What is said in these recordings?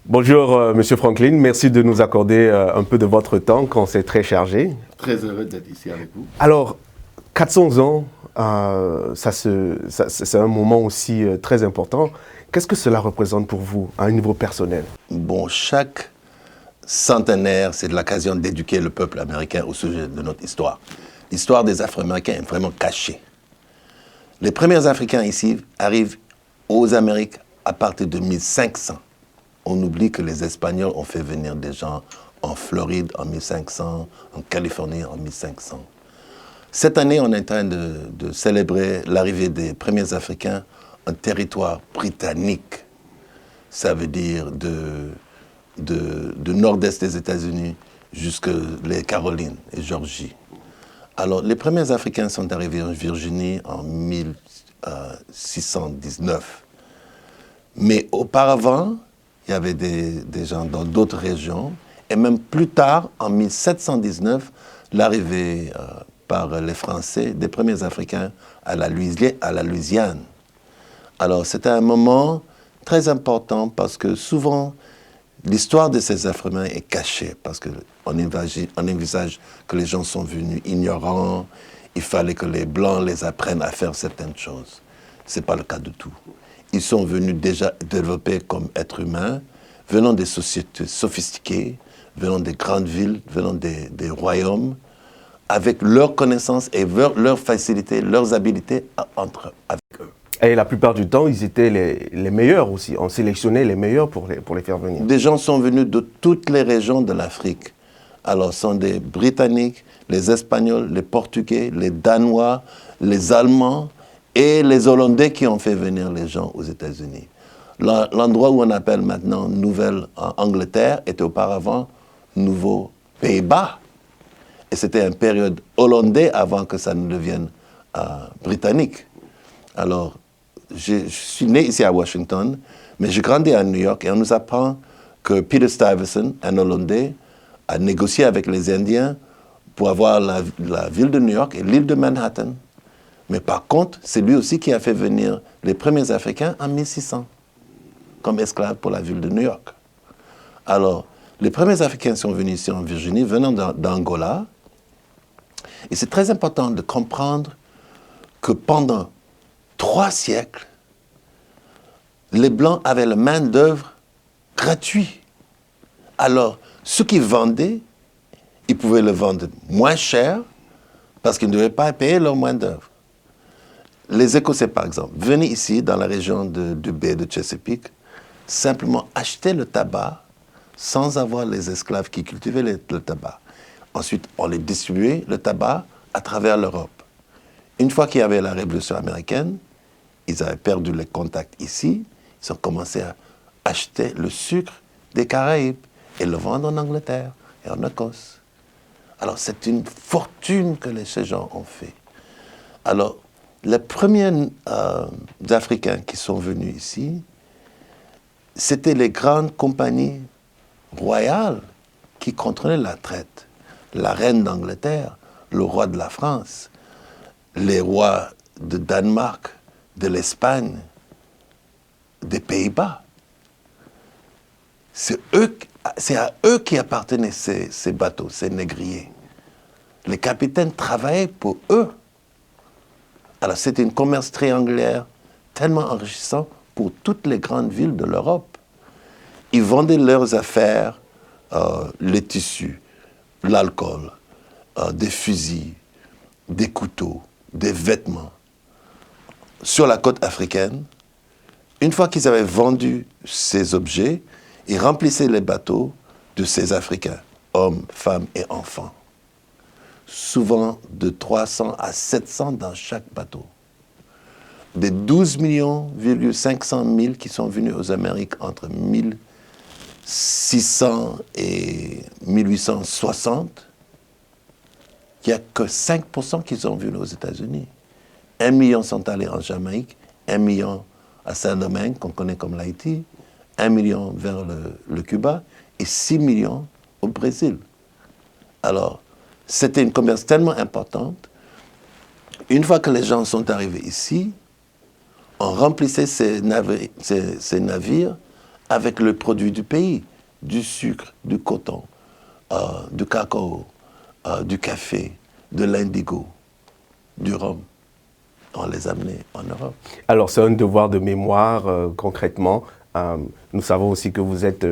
Bonjour, Monsieur Franklin. Merci de nous accorder un peu de votre temps quand c'est très chargé. Très heureux d'être ici avec vous. Alors, 400 ans, c'est un moment aussi très important. Qu'est-ce que cela représente pour vous à un niveau personnel? Bon, chaque centenaire, c'est l'occasion d'éduquer le peuple américain au sujet de notre histoire. L'histoire des Afro-Américains est vraiment cachée. Les premiers Africains ici arrivent aux Amériques à partir de 1500. On oublie que les Espagnols ont fait venir des gens en Floride en 1500, en Californie en 1500. Cette année, on est en train de célébrer l'arrivée des premiers Africains en territoire britannique. Ça veut dire de nord-est des États-Unis jusqu'aux Carolines et Georgie. Alors, les premiers Africains sont arrivés en Virginie en 1619. Mais auparavant, il y avait des gens dans d'autres régions. Et même plus tard, en 1719, l'arrivée par les Français des premiers Africains à la Louisiane. Alors, c'était un moment très important parce que souvent, l'histoire de ces Afro-Américains est cachée parce qu'on envisage que les gens sont venus ignorants, il fallait que les Blancs les apprennent à faire certaines choses. Ce n'est pas le cas du tout. Ils sont venus déjà développés comme êtres humains, venant des sociétés sophistiquées, venant des grandes villes, venant des royaumes, avec leurs connaissances et leurs facilités, leurs habiletés avec eux. Et la plupart du temps, ils étaient les meilleurs aussi. On sélectionnait les meilleurs pour les faire venir. Des gens sont venus de toutes les régions de l'Afrique. Alors, ce sont des Britanniques, les Espagnols, les Portugais, les Danois, les Allemands et les Hollandais qui ont fait venir les gens aux États-Unis. L'endroit où on appelle maintenant Nouvelle-Angleterre était auparavant Nouveau-Pays-Bas. Et c'était une période hollandais avant que ça ne devienne britannique. Alors, je suis né ici à Washington, mais j'ai grandi à New York et on nous apprend que Peter Stuyvesant, un Hollandais, a négocié avec les Indiens pour avoir la ville de New York et l'île de Manhattan. Mais par contre, c'est lui aussi qui a fait venir les premiers Africains en 1600 comme esclaves pour la ville de New York. Alors, les premiers Africains sont venus ici en Virginie, venant d'Angola. Et c'est très important de comprendre que pendant 3 siècles, les Blancs avaient la main-d'œuvre gratuite. Alors, ceux qui vendaient, ils pouvaient le vendre moins cher parce qu'ils ne devaient pas payer leur main-d'œuvre. Les Écossais, par exemple, venaient ici, dans la région du baie de Chesapeake, simplement acheter le tabac sans avoir les esclaves qui cultivaient le tabac. Ensuite, on les distribuait, le tabac, à travers l'Europe. Une fois qu'il y avait la Révolution américaine, ils avaient perdu les contacts ici, ils ont commencé à acheter le sucre des Caraïbes et le vendre en Angleterre et en Écosse. Alors, c'est une fortune que ces gens ont fait. Alors, les premiers Africains qui sont venus ici, c'était les grandes compagnies royales qui contrôlaient la traite. La reine d'Angleterre, le roi de la France, les rois de Danemark, de l'Espagne, des Pays-Bas. C'est à eux qui appartenaient ces bateaux, ces négriers. Les capitaines travaillaient pour eux. Alors c'était un commerce triangulaire tellement enrichissant pour toutes les grandes villes de l'Europe. Ils vendaient leurs affaires, les tissus, l'alcool, des fusils, des couteaux, des vêtements. Sur la côte africaine, une fois qu'ils avaient vendu ces objets, ils remplissaient les bateaux de ces Africains, hommes, femmes et enfants. Souvent de 300 à 700 dans chaque bateau. Des 12,5 millions qui sont venus aux Amériques entre 1600 et 1860, il n'y a que 5% qui sont venus aux États-Unis. 1 million sont allés en Jamaïque, 1 million à Saint-Domingue, qu'on connaît comme l'Haïti, 1 million vers le Cuba et 6 millions au Brésil. Alors, c'était une commerce tellement importante. Une fois que les gens sont arrivés ici, on remplissait ces navires avec le produit du pays, du sucre, du coton, du cacao, du café, de l'indigo, du rhum. On les amenait en Europe. Alors, c'est un devoir de mémoire, concrètement. Nous savons aussi que vous êtes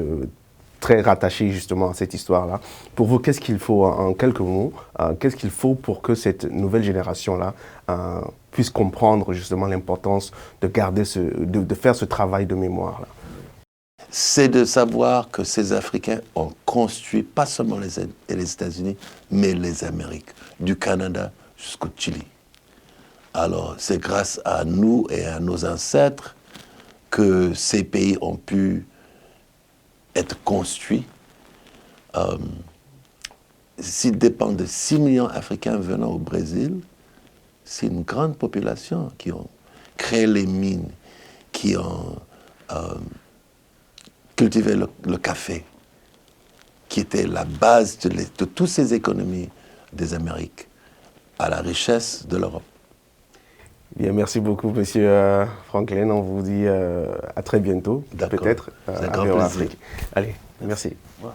très rattaché justement à cette histoire-là. Pour vous, qu'est-ce qu'il faut, en quelques mots, qu'est-ce qu'il faut pour que cette nouvelle génération-là puisse comprendre justement l'importance de garder de faire ce travail de mémoire-là? C'est de savoir que ces Africains ont construit pas seulement les États-Unis, mais les Amériques, du Canada jusqu'au Chili. Alors, c'est grâce à nous et à nos ancêtres que ces pays ont pu être construits. S'il dépend de 6 millions d'Africains venant au Brésil, c'est une grande population qui ont créé les mines, qui ont cultivé le café, qui était la base de toutes ces économies des Amériques, à la richesse de l'Europe. Bien, merci beaucoup, Monsieur Franklin. On vous dit à très bientôt, peut-être, à C'est un grand plaisir. Afrique. Allez, merci. Voilà.